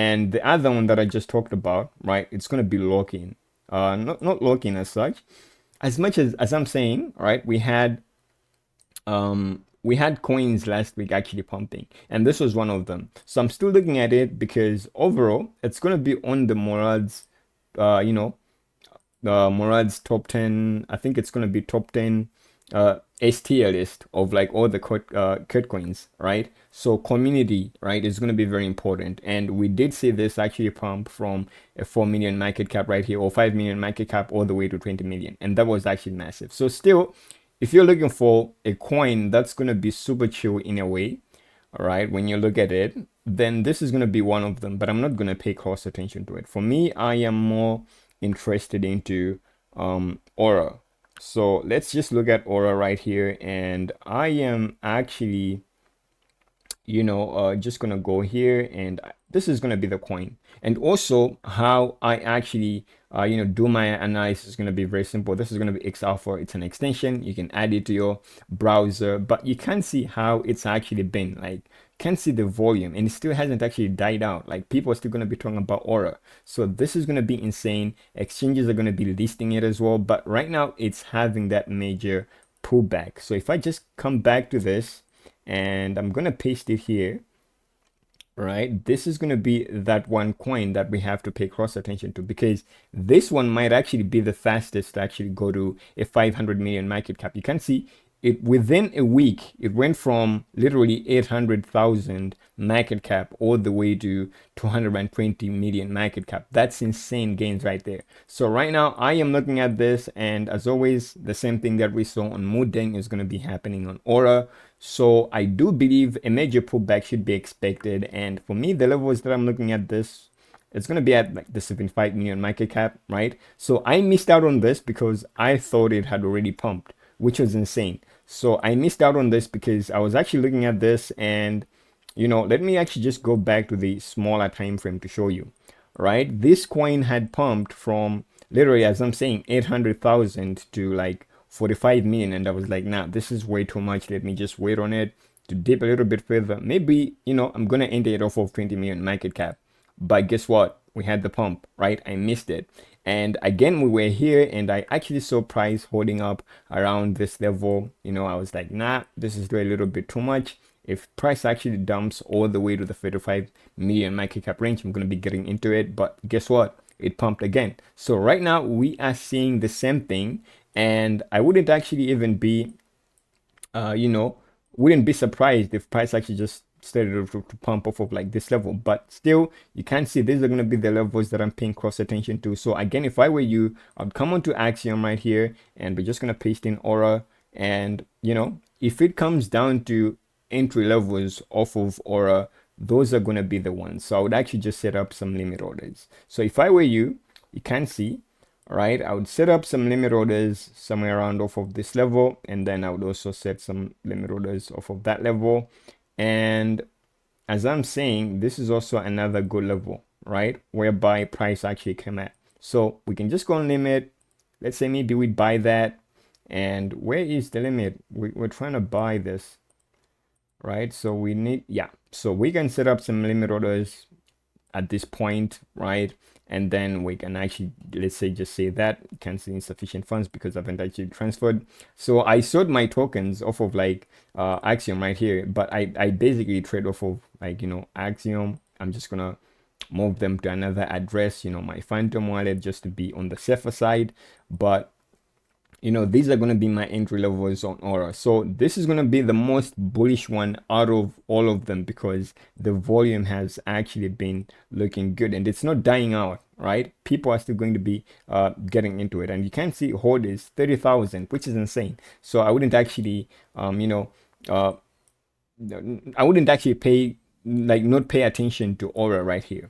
And the other one that I just talked about, right, it's going to be lock-in. Not lock-in as such. As much as I'm saying, right, we had coins last week actually pumping, and this was one of them. So I'm still looking at it because overall it's going to be on the Murad's, you know, Murad's top 10. I think it's going to be top 10 S tier list of like all the coins, right? So community, right, is going to be very important. And we did see this actually pump from a 4 million market cap right here, or 5 million market cap, all the way to 20 million. And that was actually massive. So still, if you're looking for a coin that's going to be super chill in a way, all right, when you look at it, then this is going to be one of them, but I'm not going to pay close attention to it. For me, I am more interested into Aura. So let's just look at Aura right here, and I am actually, just gonna go here, and this is gonna be the coin. And also how I actually do my analysis is gonna be very simple. This is gonna be X Alpha. It's an extension. You can add it to your browser, but you can see how it's actually been like, can see the volume, and it still hasn't actually died out. Like, people are still going to be talking about Aura. So this is going to be insane. Exchanges are going to be listing it as well, but right now it's having that major pullback. So if I just come back to this, and I'm going to paste it here, right, this is going to be that one coin that we have to pay close attention to, because this one might actually be the fastest to actually go to a 500 million market cap. You can see it within a week, it went from literally 800,000 market cap all the way to 220 million market cap. That's insane gains right there. So right now I am looking at this, and as always, the same thing that we saw on Mudeng is going to be happening on Aura. So I do believe a major pullback should be expected. And for me, the levels that I'm looking at this, it's going to be at like the 75 million market cap, right? So I missed out on this because I thought it had already pumped, which was insane. So I missed out on this because I was actually looking at this, and let me actually just go back to the smaller time frame to show you, right? This coin had pumped from literally, as I'm saying, 800,000 to like 45 million, and I was like, nah, this is way too much. Let me just wait on it to dip a little bit further. Maybe, I'm gonna end it off of 20 million market cap. But guess what? We had the pump, right? I missed it. And again, we were here, and I actually saw price holding up around this level. I was like, nah, this is a little bit too much. If price actually dumps all the way to the 35 million market cap range, I'm going to be getting into it. But guess what? It pumped again. So right now we are seeing the same thing, and I wouldn't actually even be, wouldn't be surprised if price actually just started to pump off of like this level. But still, you can see these are going to be the levels that I'm paying close attention to. So again, if I were you, I'd come onto Axiom right here, and we're just going to paste in Aura. And if it comes down to entry levels off of Aura, those are going to be the ones. So I would actually just set up some limit orders. So if I were you, you can see, right, I would set up some limit orders somewhere around off of this level, and then I would also set some limit orders off of that level. And as I'm saying, this is also another good level, right, whereby price actually came at. So we can just go on limit. Let's say maybe we buy that. And where is the limit? We're trying to buy this, right? So we need, yeah, so we can set up some limit orders at this point, right? And then we can actually, let's say, just say that cancel insufficient funds because I haven't actually transferred. So I sold my tokens off of like Axiom right here, but I basically trade off of like, Axiom. I'm just gonna move them to another address, my Phantom wallet, just to be on the safer side. But these are going to be my entry levels on Aura. So this is going to be the most bullish one out of all of them because the volume has actually been looking good and it's not dying out, right? People are still going to be getting into it. And you can see hold is 30,000, which is insane. So I wouldn't actually, I wouldn't actually pay, like not pay attention to Aura right here.